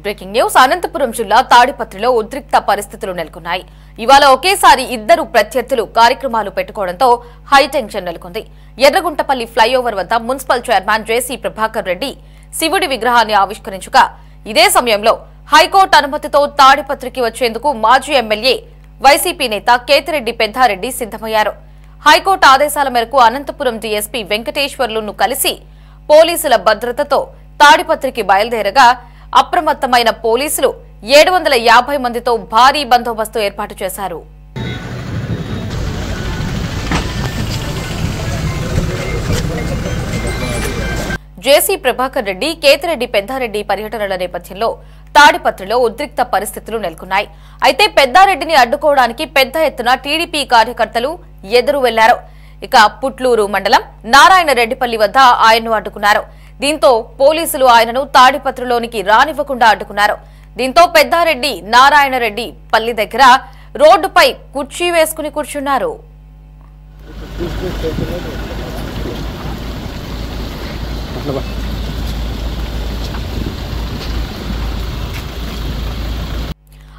Breaking news Anantapuram జిల్లా తాడిపత్రిలో ఉద్రిక్త పరిస్థితులు నెలకొన్నాయి. ఇవాళ ఒకేసారి ఇద్దరు ప్రత్యర్థులు కార్యక్రమాలు పెట్టుకోవడంతో హైటెన్షన్ నెలకొంది. ఎర్రగుంటపల్లి ఫ్లైఓవర్ వద్ద మున్సిపల్ చైర్మన్ జేసీ ప్రభాకర్ రెడ్డి శివుడి విగ్రహాన్ని ఆవిష్కరించగా ఇదే సమయంలో హైకోర్టు అనుమతితో తాడిపత్రికి వచ్చేందుకు మాజీ ఎమ్మెల్యే వైసీపీ నేత కేతిరెడ్డి పెద్దారెడ్డి సిద్దమయ్యారు. హైకోర్టు ఆదేశాల మేరకు అనంతపురం డీఎస్పీ వెంకటేశ్వర్లును కలిసి పోలీసుల భద్రతతో తాడిపత్రికి బయలుదేరగా అప్రమత్తమైన పోలీసులు 750 మందితో భారీ బందోబస్తు ఏర్పాటు చేశారు. జేసీ ప్రభాకర్ రెడ్డి, కేతిరెడ్డి పెద్దారెడ్డి పర్యటనల నేపథ్యంలో తాడిపత్రిలో ఉద్రిక్త పరిస్థితులు నెలకొన్నాయి. అయితే పెద్దారెడ్డిని అడ్డుకోవడానికి పెద్ద ఎత్తున టీడీపీ కార్యకర్తలు ఎదురు వెళ్లారు. ఇక పుట్లూరు మండలం నారాయణరెడ్డిపల్లి వద్ద ఆయన్ను అడ్డుకున్నారు. దీంతో పోలీసులు ఆయనను తాడిపత్రిలోనికి రానివ్వకుండా అడ్డుకున్నారు. దీంతో పెద్దారెడ్డి నారాయణరెడ్డి పల్లి దగ్గర రోడ్డుపై కుర్చీ వేసుకుని కూర్చున్నారు.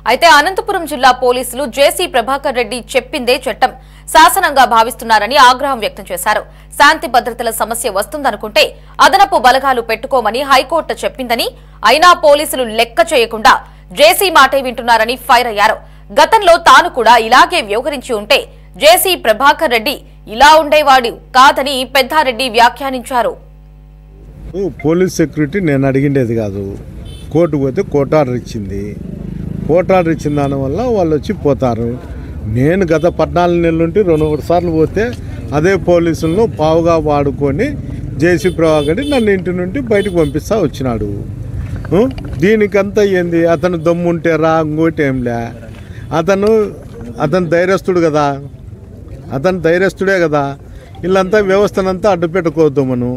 అయితే అనంతపురం జిల్లా పోలీసులు జేసీ ప్రభాకర్ రెడ్డి చెప్పిందే చట్టం, శాసనంగా భావిస్తున్నారని ఆగ్రహం వ్యక్తం చేశారు. శాంతి భద్రతల సమస్య వస్తుందనుకుంటే అదనపు బలగాలు పెట్టుకోమని హైకోర్టు చెప్పిందని, అయినా పోలీసులు లెక్క చేయకుండా జేసీ మాటే వింటున్నారని ఫైర్ అయ్యారు. గతంలో తాను కూడా ఇలాగే వ్యవహరించి ఉంటే జేసీ ప్రభాకర్ రెడ్డి ఇలా ఉండేవాడు కాదని పెద్దారెడ్డి వ్యాఖ్యానించారు. పోలీస్ సెక్యూరిటీ నేను అడిగిండేది కాదు. కోర్టు పోతే కోర్టు ఆర్డర్ ఇచ్చింది. కోర్టు ఆర్డర్ ఇచ్చిన దానివల్ల వాళ్ళు వచ్చి పోతారు. నేను గత 14 నెలల నుండి 2-3 సార్లు పోతే అదే పోలీసులను పావుగా వాడుకొని జేసీ ప్రభాకర్ నన్ను ఇంటి నుండి బయటకు పంపిస్తా వచ్చినాడు. దీనికంతా ఏంది? అతను దమ్ముంటే రా, ఇంకోటి ఏంలే. అతను ధైర్యస్తుడు కదా, అతను ధైర్యస్తుడే కదా. వీళ్ళంతా వ్యవస్థనంతా అడ్డు పెట్టుకోవద్దు. మనం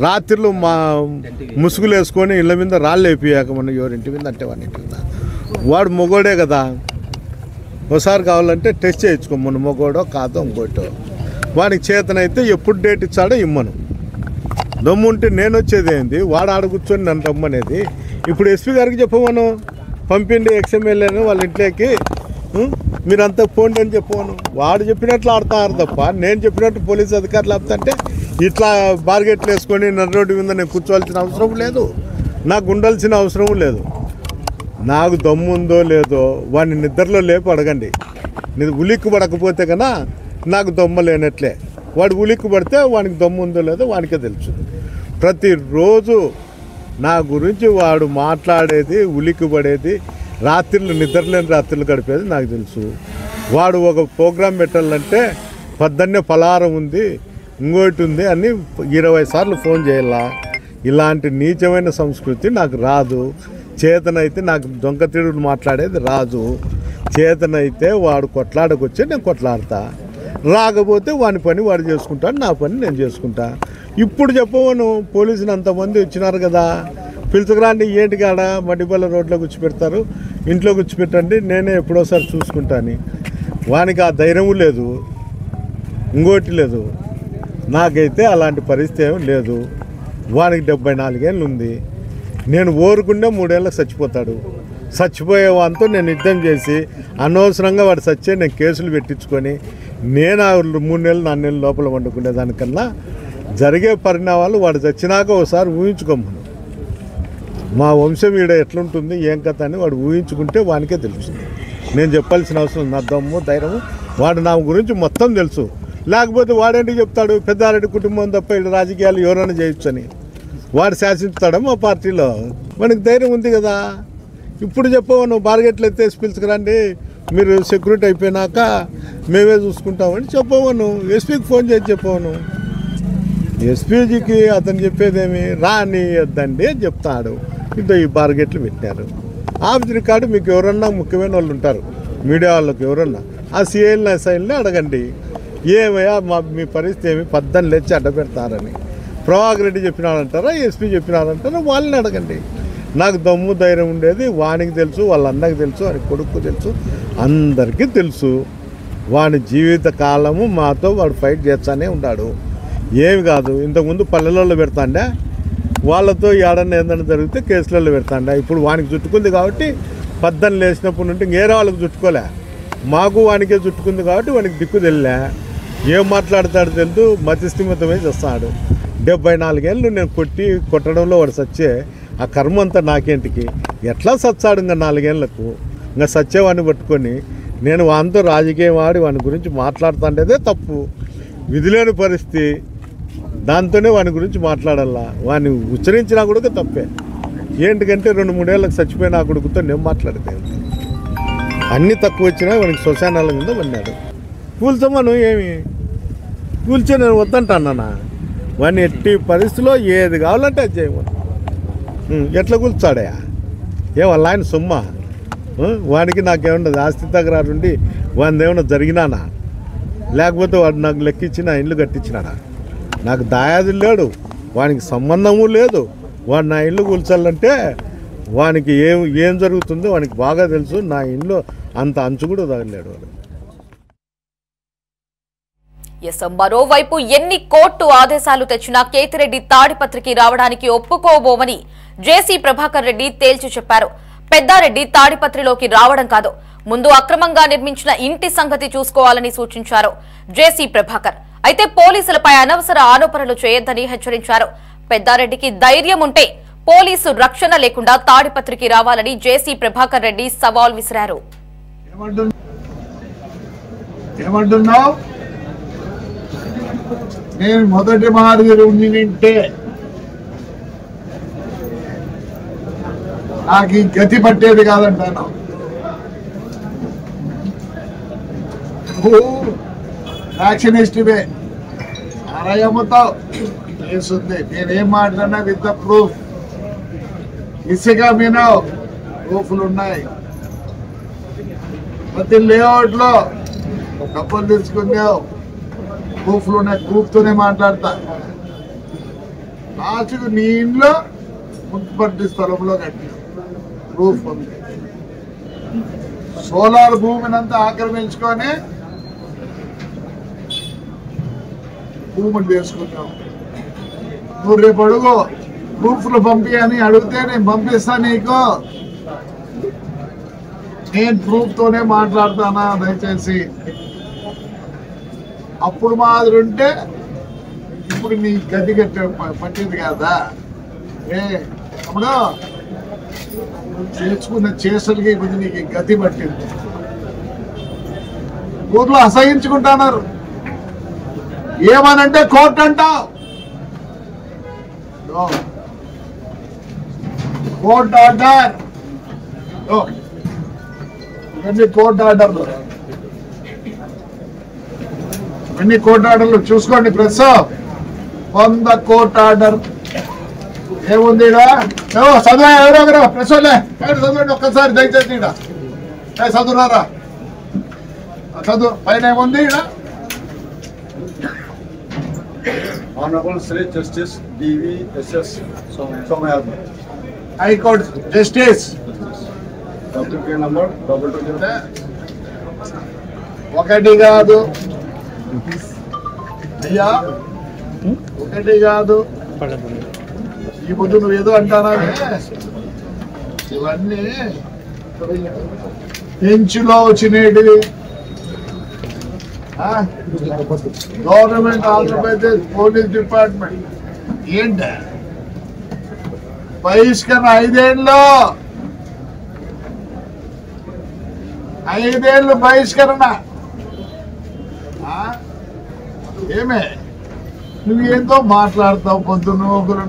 రాత్రిలో మా ముసుగులు వేసుకొని ఇళ్ళ మీద రాళ్ళు వేపియాక మనం ఎవరింటి మీద అంటే వాడి ఇంటి మీద వాడు మొగోడే కదా. ఒకసారి కావాలంటే టెస్ట్ చేయించుకో, మన మొగోడో కాదో ఇంకోటో. వాడికి చేతనైతే ఎప్పుడు డేట్ ఇచ్చాడో ఇమ్మను. దమ్ముంటే నేను వచ్చేది ఏంది? వాడు ఆడ కూర్చొని నన్ను రమ్మనేది. ఇప్పుడు ఎస్పీ గారికి చెప్పమను, పంపిండి ఎక్స్ఎమ్మెల్యేను వాళ్ళ ఇంట్లోకి, మీరంతా పోండి అని చెప్పమను. వాడు చెప్పినట్లు ఆడుతున్నారు తప్ప నేను చెప్పినట్టు పోలీసు అధికారులు ఆపుతుంటే ఇట్లా బార్గెట్లు వేసుకొని నన్ను రోడ్డు మీద నేను కూర్చోవాల్సిన అవసరం లేదు, నాకు ఉండాల్సిన అవసరం లేదు. నాకు దమ్ము ఉందో లేదో వాడిని నిద్రలో లేపు అడగండి. ఉలిక్కు పడకపోతే కన్నా నాకు దమ్ము లేనట్లే. వాడు ఉలిక్కు పడితే వాడికి దమ్ము ఉందో లేదో వాడికే తెలుసు. ప్రతిరోజు నా గురించి వాడు మాట్లాడేది, ఉలిక్కు పడేది, రాత్రులు నిద్రలేని రాత్రులు గడిపేది నాకు తెలుసు. వాడు ఒక ప్రోగ్రాం పెట్టాలంటే పొద్దున్నే పలారం ఉంది, ఇంకోటి ఉంది అని 20 సార్లు ఫోన్ చేయాలా. ఇలాంటి నీచమైన సంస్కృతి నాకు రాదు. చేతనైతే నాకు దొంగ తిరుగుడు మాట్లాడేది రాదు. చేతనైతే వాడు కొట్లాడకొచ్చే నేను కొట్లాడతా, రాకపోతే వాని పని వాడు చేసుకుంటాడు, నా పని నేను చేసుకుంటా. ఇప్పుడు చెప్పవను, పోలీసులు అంతమంది వచ్చినారు కదా, పిలుచుకురాండి. ఏంటి కాడ మడిపల్ల రోడ్లో కూర్చోపెడతారు, ఇంట్లో కూర్చోపెట్టండి, నేనే ఎప్పుడోసారి చూసుకుంటాను. వానికి ఆ ధైర్యం లేదు, ఇంకోటి లేదు. నాకైతే అలాంటి పరిస్థితి ఏం లేదు. వానికి 74 ఏళ్ళు ఉంది. నేను ఓరుకుంటే 3 ఏళ్ళకి చచ్చిపోతాడు. చచ్చిపోయే వాంతో నేను యుద్ధం చేసి అనవసరంగా వాడు చచ్చే నేను కేసులు పెట్టించుకొని నేను 3 నెలలు 4 నెలల లోపల వండుకునే దానికన్నా జరిగే పరిణామాలు వాడు చచ్చినాక ఒకసారి ఊహించుకోమను. మా వంశం ఈడ ఎట్లుంటుంది ఏం కథ అని వాడు ఊహించుకుంటే వానికే తెలుస్తుంది. నేను చెప్పాల్సిన అవసరం, నా దమ్ము ధైర్యము వాడు నా గురించి మొత్తం తెలుసు. లేకపోతే వాడేంటి చెప్తాడు? పెద్దారెడ్డి కుటుంబం తప్ప వీళ్ళు రాజకీయాలు ఎవరైనా చేయొచ్చని వాడు శాసించుతాడా మా పార్టీలో? మనకి ధైర్యం ఉంది కదా. ఇప్పుడు చెప్పవను, బార్గెట్లు ఎత్తేసి పిలుచుకురండి, మీరు సెక్యూరిటీ అయిపోయినాక మేమే చూసుకుంటామని చెప్పవను. ఎస్పీకి ఫోన్ చేసి చెప్పవను. ఎస్పీజీకి అతను చెప్పేదేమి రాని వద్దండి అని చెప్తాడు. ఇంత ఈ బార్గెట్లు పెట్టారు. ఆఫ్ రికార్డు మీకు ఎవరన్నా ముఖ్యమైన వాళ్ళు ఉంటారు, మీడియా వాళ్ళకి ఎవరన్నా ఆ సిఐల్ని ఎస్ఐల్ని అడగండి, ఏమయ్యా మీ పరిస్థితి ఏమి, 14 లేచి అడ్డ పెడతారని. ప్రభాకర్ రెడ్డి చెప్పినాడంటారా, ఎస్పీ చెప్పినాడంటారా, వాళ్ళని అడగండి. నాకు దమ్ము ధైర్యం ఉండేది వానికి తెలుసు, వాళ్ళ అన్నకి తెలుసు, వాడి కొడుకు తెలుసు, అందరికీ తెలుసు. వాడి జీవిత కాలము మాతో వాడు ఫైట్ చేస్తానే ఉన్నాడు. ఏమి కాదు. ఇంతకుముందు పల్లెలలో పెడతాండే వాళ్ళతో ఏడన్నా ఏదన్నా జరిగితే కేసులలో పెడతాండ. ఇప్పుడు వానికి చుట్టుకుంది కాబట్టి పద్దన లేచినప్పుడు నుండి వేరే వాళ్ళకి చుట్టుకోలే, మాకు వానికే చుట్టుకుంది కాబట్టి వానికి దిక్కు తెలిలే. ఏం మాట్లాడతాడు తెలుదు, మతిస్థిమితమే చేస్తాడు. 74 ఏళ్ళు నేను కొట్టడంలో వాడు సచ్చే, ఆ కర్మ అంతా నాకేంటికి, ఎట్లా సచ్చాడు ఇంకా 4 ఏళ్లకు. ఇంకా సచ్చేవాడిని పట్టుకొని నేను వానితో రాజకీయం ఆడి వాని గురించి మాట్లాడుతుండేదే తప్పు. విధిలేని పరిస్థితి, దాంతోనే వాని గురించి మాట్లాడాలా. వాడిని ఉచ్చరించినా కూడా తప్పే. ఏంటికంటే 2-3 ఏళ్ళకి చచ్చిపోయిన ఆ కొడుకుతో నేను మాట్లాడితే అన్నీ తక్కువ వచ్చినా వానికి శ్మశానాల కింద పడినాడు. కూల్చమను ఏమి కూల్చో, నేను వద్దంటానా. వాడిని ఎట్టి పరిస్థితిలో ఏది కావాలంటే అది చేయమను. ఎట్లా కూల్చాడయా? వాళ్ళ ఆయన సొమ్మ? వాడికి నాకేమన్నా ఆస్తి తగరారుండి వాడిని ఏమన్నా జరిగినానా? లేకపోతే వాడు నాకు లెక్కించి నా ఇల్లు కట్టించినాడా? నాకు దాయాది లేడు, వానికి సంబంధము లేదు. వాడు నా ఇల్లు కూల్చాలంటే వానికి ఏం జరుగుతుందో వానికి బాగా తెలుసు. నా ఇల్లు అంత అంచు కూడా తగలేడు వాడు. మరోవైపు ఎన్ని కోర్టు ఆదేశాలు తెచ్చినా కేతిరెడ్డి తాడిపత్రికి రావడానికి ఒప్పుకోబోమని జేసీ ప్రభాకర్ రెడ్డి తేల్చి చెప్పారు. పెద్దారెడ్డి తాడిపత్రిలోకి రావడం కాదు, ముందు అక్రమంగా నిర్మించిన ఇంటి సంగతి చూసుకోవాలని సూచించారు జేసీ ప్రభాకర్. అయితే పోలీసులపై అనవసర ఆరోపణలు చేయొద్దని హెచ్చరించారు. పెద్దారెడ్డికి ధైర్యం ఉంటే పోలీసు రక్షణ లేకుండా తాడిపత్రికి రావాలని జేసీ ప్రభాకర్ రెడ్డి సవాల్ విసిరారు. నేను మొదటి మాదిరి ఉంటే నాకు ఈ గతి పట్టేది కాదంటాను. నువ్వు యాక్షనిస్టువే, అరయమ్ముతావు, కేసుంది. నేనేం మాట్లాడినా విత్ ద ప్రూఫ్. ఇసుక మీద ప్రూఫ్లు ఉన్నాయి. ప్రతి లేఅవుట్లో డబ్బులు తీసుకున్నావు, ప్రూఫ్లు ఉన్నాయి. ప్రూఫ్తోనే మాట్లాడతా. లాస్ట్కు నీ ఇంట్లో మున్సిపాలిటీ స్థలంలో కట్టిన ప్రూఫ్ ఉంది. సోలార్ భూమినంతా ఆక్రమించుకొని భూములు చేసుకున్నావు. నువ్వు రేపు అడుగు ప్రూఫ్లు పంపి అని అడిగితే నేను పంపిస్తా నీకు. నేను ప్రూఫ్తోనే మాట్లాడతానా? దయచేసి అప్పుడు మాదిరి ఉంటే ఇప్పుడు నీ గది పట్టేది కదా. అప్పుడు చేసుకున్న చేసలకి ఇప్పుడు నీకు గతి పట్టింది. ఊర్లో అసహించుకుంటున్నారు. ఏమనంటే కోర్టు అంటావు. కోర్టు ఆర్డర్, ఇవన్నీ కోర్టు ఆర్డర్లు. అన్ని కోర్టు ఆర్డర్లు చూసుకోండి. ప్రెస్ 100 కోర్టు ఆర్డర్ ఏముంది? చదువు ఎవరో ప్రెస్ వాళ్ళే చదవండి ఒక్కసారి దయచేసి. చదువురారా, చదువు. పైన ఏముంది? Honorable Sri Justice D.V.S.S. Somayadu. High Court Justice. WK number 222. ఒకటి కాదు అయ్యా, ఒకటి కాదు. ఈ పొద్దు నువ్వు ఏదో అంటానా? ఇవన్నీ పెంచులో వచ్చినవి. గవర్నమెంట్ ఆంధ్రప్రదేశ్ పోలీస్ డిపార్ట్మెంట్ ఏంటి బహిష్కరణ 5 ఏళ్ళు బహిష్కరణ. ఏమే నువ్వు ఏంతో మాట్లాడతావు పొద్దున.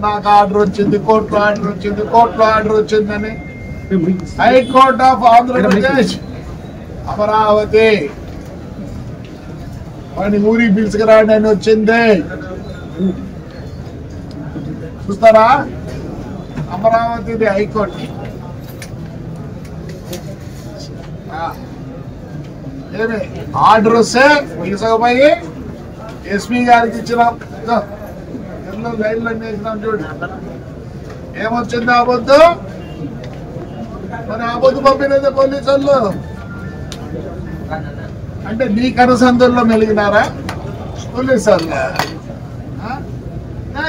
నాకు ఆర్డర్ వచ్చింది, కోర్టులో ఆర్డర్ వచ్చింది, కోర్టులో ఆర్డర్ వచ్చిందని. హైకోర్ట్ ఆఫ్ ఆంధ్రప్రదేశ్ అమరావతి వాడిని ఊరికి పిలుచుకురాండి అని వచ్చింది. చూస్తారా? అమరావతిది హైకోర్టు. ఏమి ఆర్డర్ వస్తే పిలుచుకుపోయి ఎస్పీ గారికి ఇచ్చినాం. లైన్లు అన్నీ వేసినాం. చూడు ఏమొచ్చింది ఆ పొద్దు. మరి ఆ పొద్దు పంపినదే పోలీసు వాళ్ళు. అంటే నీ కనుసందుల్లో మెలిగినారా పోలీసు వాళ్ళు?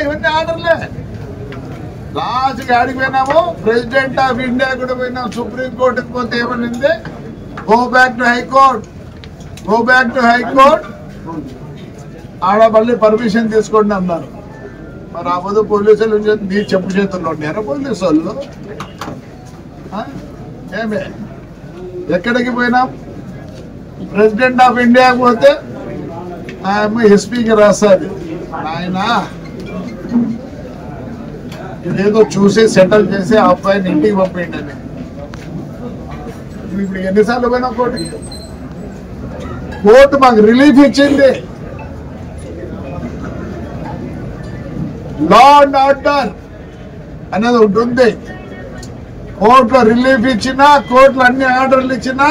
ఇవన్నీ ఆర్డర్లే. లాస్ట్కి ఆడికి పోయినాము, ప్రెసిడెంట్ ఆఫ్ ఇండియా కూడా పోయినాం, సుప్రీంకోర్టుకి పోతే ఏమనింది, go back to high court, go back to high court, ఆడ మళ్ళీ పర్మిషన్ తీసుకోండి అన్నారు. మరి ఆ పొద్దు పోలీసులు నీ చెప్పు చేతుల్లో ఉన్నారా పోలీసు వాళ్ళు? ఏమే ఎక్కడికి పోయినాం, ప్రెసిడెంట్ ఆఫ్ ఇండియాకి పోతే ఆయమ్మ ఎస్పీకి రాస్తుంది, ఆయన ఇదేదో చూసి సెటిల్ చేసి ఆ అబ్బాయిని ఇంటికి పంపేయండి అని. ఇప్పుడు ఎన్నిసార్లు పోయినా కోర్టుకి? కోర్టు మాకు రిలీఫ్ ఇచ్చింది, లా అండ్ ఆర్డర్ అనేది ఒకటి ఉంది. కోర్టులో రిలీఫ్ ఇచ్చినా, కోర్టులో అన్ని ఆర్డర్లు ఇచ్చినా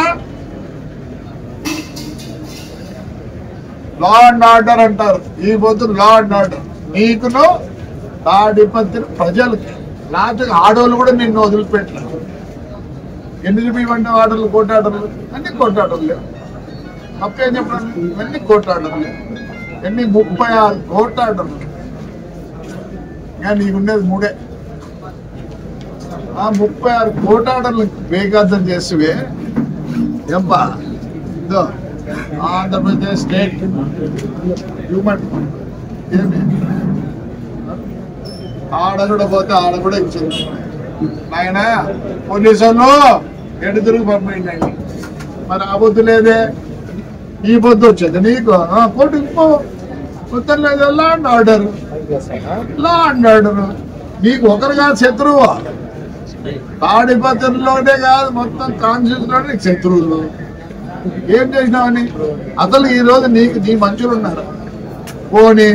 లా అండ్ ఆర్డర్ అంటారు. ఈ పొద్దు లా అండ్ ఆర్డర్ నీకును తాడిపత్రి ప్రజలకి, లేకపోతే ఆడవాళ్ళు కూడా నిన్ను వదిలిపెట్టలేదు. ఎన్ని చూపించమంటే ఆర్డర్లు, కోర్టు ఆర్డర్లు అన్ని కోర్టు ఆర్డర్లే. తప్పేం చెప్పండి, ఇవన్నీ కోర్టు ఆర్డర్లే. ఎన్ని 36 కోర్టు ఆర్డర్లు, నీకు ఉండేది 3. ఆ 36 కోర్టు ఆర్డర్లు బేఖాతం చేసివే ఎంపా. ఇదో ఆంధ్రప్రదేశ్ స్టేట్ హ్యూమన్ ఆడ కూడా పోతే ఆడ కూడా ఇచ్చింది. ఆయన పోలీసు వాళ్ళు ఎటు తిరుగు పంపించండి. మరి ఆ పొద్దు లేదే, ఈ పొద్దు వచ్చేది నీకు కోర్టుకు పో, ఉత్తరం లేదు. Law and order, law and order. నీకు ఒకరుగా శత్రువు, తాడిపత్రిలోనే కాదు మొత్తం కాన్స్టిట్యూషన్ లోనే నీకు శత్రువులు. ఏం చేసినావని అసలు ఈ రోజు నీకు నీ మంచులు ఉన్నారు. పోనీ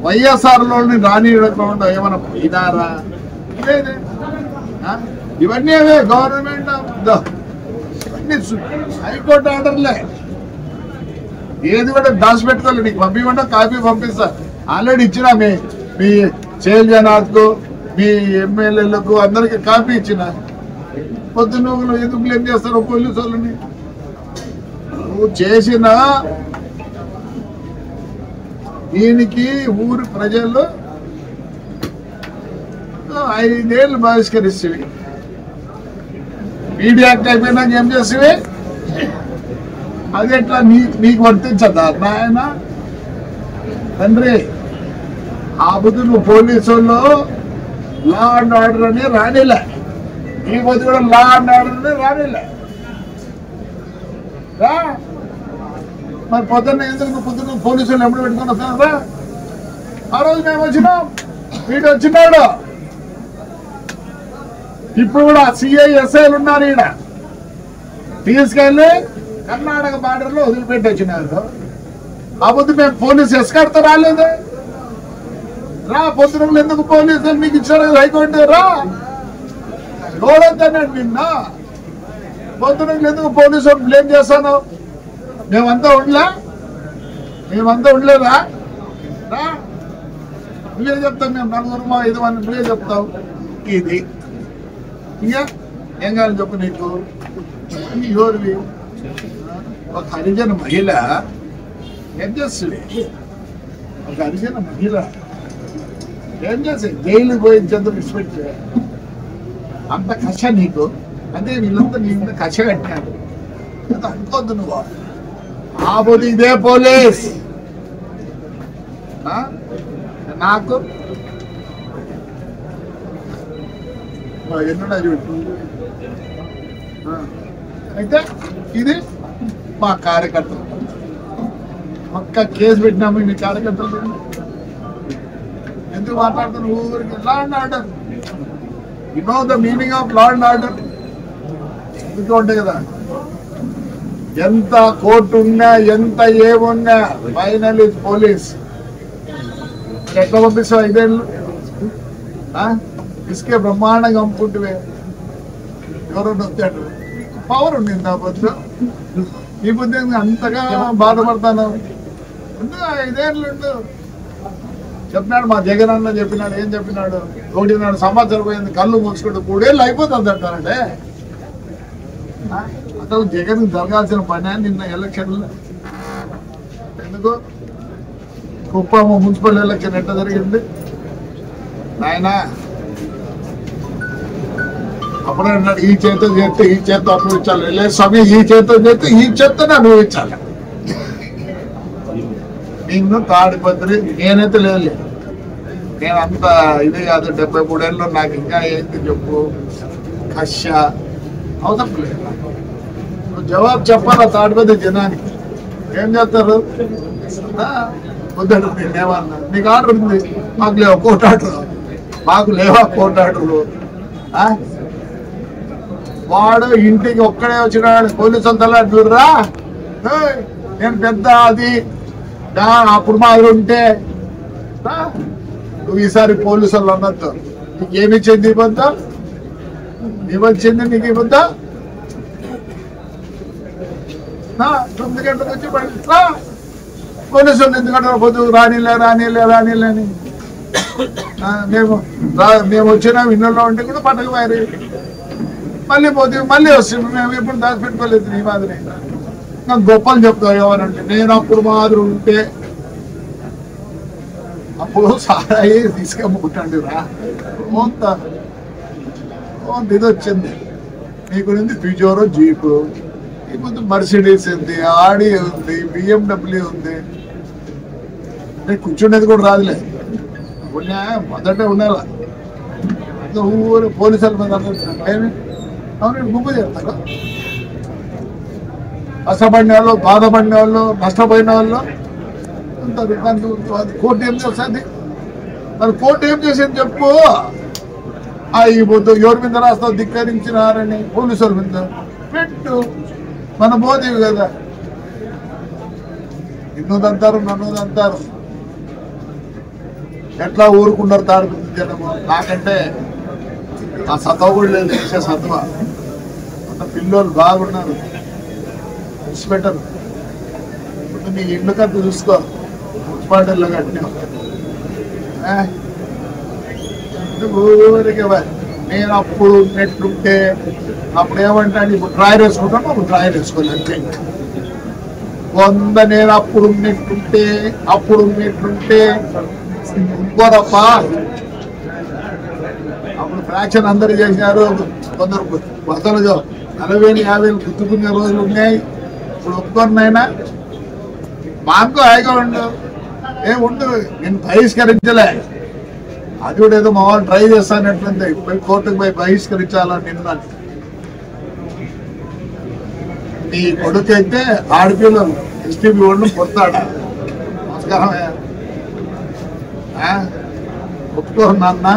వైఎస్ఆర్ లోని రానియకుండా ఏమైనా పోయినారా? లేదే. ఇవన్నీ అవే గవర్నమెంట్ ఇవన్నీ హైకోర్టు ఆర్డర్లే. ఏది కూడా దాచిపెట్టుకోవాలి. నీకు పంపించమంటే కాపీ పంపిస్తా. ఆల్రెడీ ఇచ్చినా మీ సేల్ జనాలకు, మీ ఎమ్మెల్యేలకు అందరికి కాపీ ఇచ్చిన. పొద్దు నువ్వు ఎందుకు బ్లేమ్ చేస్తారు పోలీసు వాళ్ళని? నువ్వు చేసిన దీనికి ఊరి ప్రజలు 5 ఏళ్ళు బహిష్కరిస్తేవి. మీడియా యాక్ట్ అయిపోయినాక ఏం చేసేవి? అది ఎట్లా నీకు వర్తించదా నాయన తండ్రి? ఆ బుద్ధి నువ్వు పోలీసు వాళ్ళు లా అండ్ ఆర్డర్ అని రానిలే, ఈ బుద్ధి కూడా లా అండ్ ఆర్డర్ అని రానిలే. మరి పొద్దున్న ఎందుకు పొద్దున్న పోలీసులు ఎప్పుడు పెట్టుకుని వస్తున్నారా? ఆ రోజు మేము వచ్చినాం, వీడు వచ్చినాడు. ఇప్పుడు కూడా సిఐఎస్ఐలు ఉన్నారు ఈడ, తీసుకెళ్ళి కర్ణాటక బార్డర్ లో వదిలిపెట్టి వచ్చినారు. ఆ పొద్దు మేము పోలీసు ఎస్కార్తో రాలేదు. రా పొద్దున ఎందుకు పోలీసులు మీకు ఇచ్చారు హైకోర్టు? రా లోడొద్దన్నాడు నిన్న. పొద్దున ఎందుకు పోలీసు బ్లేమ్ చేస్తాను? మేమంతా ఉండలేదా? రా నువ్వే చెప్తావు, మేము 4 5 మంది నువ్వే చెప్తావు. ఇది ఇంకా ఏం కావాలి చెప్పు నీకు? ఎవరివి? ఒక హరిజన మహిళ ఏం చేస్తుంది? ఒక హరిజన మహిళ ఏం చేస్తుంది? జైలుకి పోయించేందుకు విడిచిపెట్టి అంత కష నీకు? అంటే వీళ్ళంతా నీ మీద కష కట్టినారు అనుకోద్దు నువ్వు. ఆ పోతే ఇదే పోలీస్ నాకు ఎన్నున్నా చూడు. అయితే ఇది మా కార్యకర్తలు ఒక్క కేసు పెట్టినాము. మీ కార్యకర్తలు ఎందుకు మాట్లాడుతున్నారు? ఊరికి law and order. You know the meaning of law and order. ఎందుకు ఉంటాయి కదా, ఎంత కోర్టు ఉన్నా ఎంత ఏమున్నా ఫైనల్ ఇస్ పోలీస్. ఎట్లా పంపిస్తావు 5 ఏళ్ళు? ఇసుకే బ్రహ్మాండంగా అమ్ముకుంటువే. ఎవరో వచ్చాడు, పవర్ ఉండింది నా పొద్దు. ఈ పొద్దు అంతగా బాధపడతాను. 5 ఏళ్ళు చెప్పినాడు మా జగన్ అన్న చెప్పినాడు. ఏం చెప్పినాడు? 1.5 సంవత్సరం పోయింది, కళ్ళు మూసుకుంటూ 3 ఏళ్ళు అయిపోతుంది అంటారంటే. అసలు జగన్ జరగాల్సిన పని నిన్న ఎలక్షన్లో ఎందుకు? కుప్పం మున్సిపల్ ఎలక్షన్ ఎట్లా జరిగింది నాయన? అప్పుడే అన్నాడు ఈ చేత చేస్తే ఈ చేత అనుభవించాలి. లేదు స్వామి, ఈ చేత చేస్తే ఈ చేతనే అనుభవించాలి. నిన్ను తాడిపత్రి నేనైతే లేదు, నేను అంత ఇది కాదు. 73 ఏళ్ళు నాకు ఇంకా ఏంటి చెప్పు కష్ట అవసరం లేదు. నువ్వు జవాబు చెప్పాలా తాడిపత్రి జనానికి. ఏం చేస్తారు? వద్దండి నేనేమన్నా, నీకు ఆర్డర్ ఉంది, మాకు లేవా కోర్టు ఆర్డర్, మాకు లేవా కోర్టు ఆర్డర్లు. వాడు ఇంటికి ఒక్కడే వచ్చినాడు, పోలీసు అంతలా చూడరా నేను పెద్ద అది అప్పుడు మాదిరి ఉంటే నువ్వు ఈసారి పోలీసు వాళ్ళు అన్నట్టు నీకేమిచ్చింది ఇవ్వద్దా, ఏమొచ్చింది నీకు ఇవ్వద్దా? 9 గంటలకు వచ్చి పోలీసు వాళ్ళు ఎందుకంటే పొద్దు రానిలే అని మేము వచ్చినాం ఇళ్ళలో ఉంటే కూడా పండగ మారి మళ్ళీ పోతే మళ్ళీ వస్తుంది. మేము ఎప్పుడు దాచిపెట్టుకోలేదు నీ మాదిరి. నాకు గొప్పలు చెప్తావు ఎవరంటే నేను అప్పుడు మాదిరి ఉంటే అప్పుడు సారాయి తీసుకెమ్ముకుంటాండి రా ఇది వచ్చింది. నీకు ఉంది పిజోరో జీపు, ఇప్పుడు మర్సిడీస్ ఉంది, ఆడి ఉంది, BMW ఉంది. నేను కూర్చునేది కూడా రాదులే, మొదటే ఉండాల. ఊరు పోలీసుల మీద ఏమి అవును గుంపు చేస్తారు. కష్టపడిన వాళ్ళు, బాధపడిన వాళ్ళు, నష్టపోయిన వాళ్ళు ఉంటారు. కోర్టు ఏం చేస్తుంది మరి? కోర్టు ఏం చేసింది చెప్పు? ఈ పొద్దు ఎవరి మీద రాస్తావు? ధిక్కరించినారని పోలీసుల మీద పెట్టు, మన పోతీవి కదా. ఇన్నుదంటారు నన్నుదంటారు, ఎట్లా ఊరుకున్నారు తాడుకుంది జనము. నాకంటే ఆ సత్వ కూడా లేదు, చేసే సత్వ. అంత పిల్లలు బాగున్నారు, పెట్టరు. ఇప్పుడు నీ ఇల్లు కథ చూసుకో, మున్సిపాలిటీలో కట్టినా ఊరికే. నేను అప్పుడు ఉన్నట్లుంటే అప్పుడు ఏమంటాను, ఇప్పుడు డ్రాయర్ వేసుకుంటాను, అప్పుడు డ్రాయర్ వేసుకోవాలి అంతే. నేను అప్పుడు ఉన్నట్లుంటే ఇంకోరప్ప అప్పుడు ఫ్రాక్షన్ అందరు చేసినారు. కొందరు వసలుగా 40,000-50,000 గుర్తుకునే రోజులు ఉన్నాయి. ఇప్పుడు ఒప్పుకోరినైనా మాకు హాయిగా ఉండు, ఉండు. నేను బహిష్కరించలే, అది కూడా ఏదో మా వాళ్ళు ట్రై చేస్తానట్లుంది. పోయి కోర్టుకు పోయి బహిష్కరించాలని నిన్న. నీ కొడుకు అయితే ఆడపిల్లలు ఎస్టీపీ వాళ్ళు పొడతాడా? నమస్కారమే. ఒప్పుకోరు నాన్న,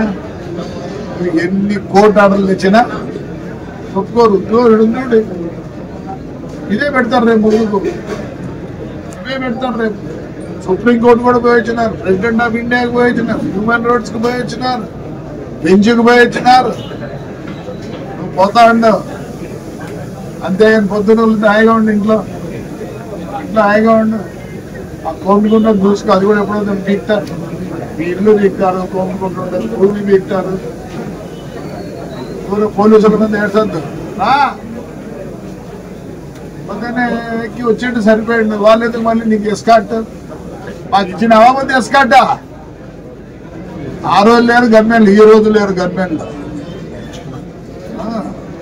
ఎన్ని కోర్టు ఆర్డర్లు ఇచ్చినా ఒప్పుకోరు. ఉద్యోగుడు ఇదే పెడతారు రేపు, ముందుకు ఇవే పెడతారు రేపు. సుప్రీంకోర్టు కూడా పోయి వచ్చినారు, ప్రెసిడెంట్ ఆఫ్ ఇండియాకి పోయి వచ్చినారు, హ్యూమన్ రైట్స్కి పోయి వచ్చినారు, బెంచ్కి పోయి వచ్చినారు. నువ్వు పోతా ఉండవు అంతే. పొద్దున హాయిగా ఉండు, ఇంట్లో హాయిగా ఉండు. ఆ కోముకుంటూ చూసుకో, అది కూడా ఎప్పుడో పీక్తారు. మీ ఇల్లు పీక్తారు, కోముకుంటుంటారు, భూమి పీక్తారు. పోలీసుల మీద ఏడ్చద్దు. పొద్దున్నే ఎక్కి వచ్చేట్టు సరిపోయింది. వాళ్ళైతే మళ్ళీ నీకు ఎస్కాట్ మాకు ఇచ్చినావా? ముందు ఎస్కాటా? ఆ రోజు లేరు గవర్నమెంట్, ఈ రోజు లేరు గవర్నమెంట్.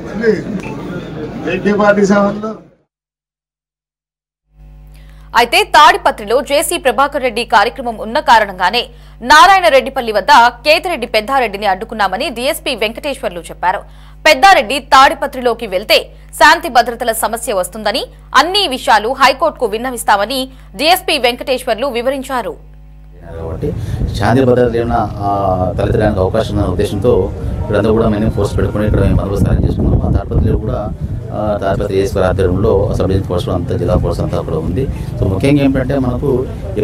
మళ్ళీ 1847లో. అయితే తాడిపత్రిలో జేసీ ప్రభాకర్ రెడ్డి కార్యక్రమం ఉన్న కారణంగానే నారాయణరెడ్డిపల్లి వద్ద కేతిరెడ్డి పెద్దారెడ్డిని అడ్డుకున్నామని డీఎస్పీ వెంకటేశ్వర్లు చెప్పారు. పెద్దారెడ్డి తాడిపత్రిలోకి వెళ్తే శాంతి భద్రతల సమస్య వస్తుందని, అన్ని విషయాలు హైకోర్టుకు విన్నవిస్తామని డీఎస్పీ వెంకటేశ్వర్లు వివరించారు. కాబట్టి శాంతి భద్రత ఏమైనా తలెత్తడానికి అవకాశం ఉన్న ఉద్దేశంతో ఇక్కడంతా కూడా మేము ఫోర్స్ పెట్టుకుని ఇక్కడ మేము బందోబస్తు చేసుకున్నాం. ఆ తాడిపత్రిలో కూడా తాడిపత్రి ఏఎస్పీ ఆధ్వర్యంలో సబ్ డివిజన్ ఫోర్స్ అంతా, జిల్లా ఫోర్స్ అంతా అక్కడ ఉంది. సో ముఖ్యంగా ఏంటంటే మనకు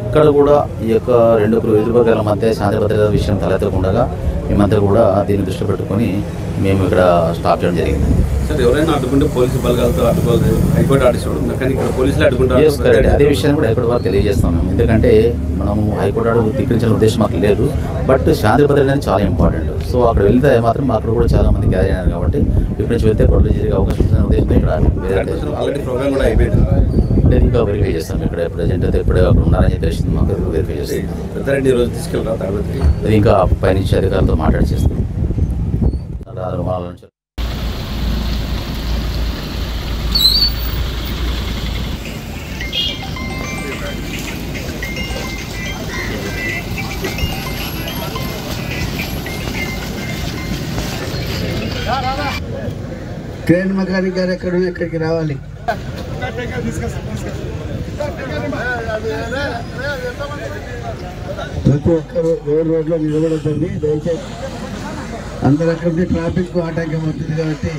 ఎక్కడ కూడా ఈ యొక్క రెండు ఎదురువర్గాల మధ్య శాంతి భద్రత విషయం తలెత్తకుండా మేమంతా కూడా దీన్ని దృష్టి పెట్టుకొని మేము ఇక్కడ స్టాప్ చేయడం జరిగింది. సార్, ఎవరైనా అడ్డుకుంటే పోలీసు బలగాలతో అడ్డుకోవాలి, హైకోర్టు ఆర్డర్ ఇవ్వడం, కానీ ఇక్కడ పోలీసులు అడ్డుకుంటారు. అదే విషయాన్ని కూడా హైకోర్టు వారికి తెలియజేస్తాం మేము. ఎందుకంటే మనము హైకోర్టు అడుగు ధిక్కరించిన ఉద్దేశం మాకు లేదు, బట్ శాంతి భద్రత అనేది చాలా ఇంపార్టెంట్. సో అక్కడ వెళ్తే మాత్రం అక్కడ కూడా చాలా మంది గ్యాదర్ అయినారు కాబట్టి ఇప్పటి నుంచి వెళ్తే గొడవలు జరిగే అవకాశం ఉంటుందని ఉద్దేశంతో ఇక్కడ ఆల్రెడీ ప్రోగ్రామ్ కూడా అయిపోయింది. ఇంకా వెరిఫై చేస్తాం. ఇక్కడ ప్రజెంట్ అయితే ఇప్పుడే అక్కడ ఉన్నారని చెప్పి తెలిసింది మాకు, వెరిఫై చేస్తాం. పెద్దారెడ్డి రోజు తీసుకెళ్ళరా తాడిపత్రి? అది ఇంకా పైనుంచి అధికారులతో మాట్లాడి చేస్తాం. క్రేన్ మెకానిక్ గారు ఎక్కడికి రావాలి. ప్రతి ఒక్కరు రోడ్లో నిలబడద్దండి దయచేసి. అందరు అక్కడ ట్రాఫిక్ ఆటంకం అవుతుంది కాబట్టి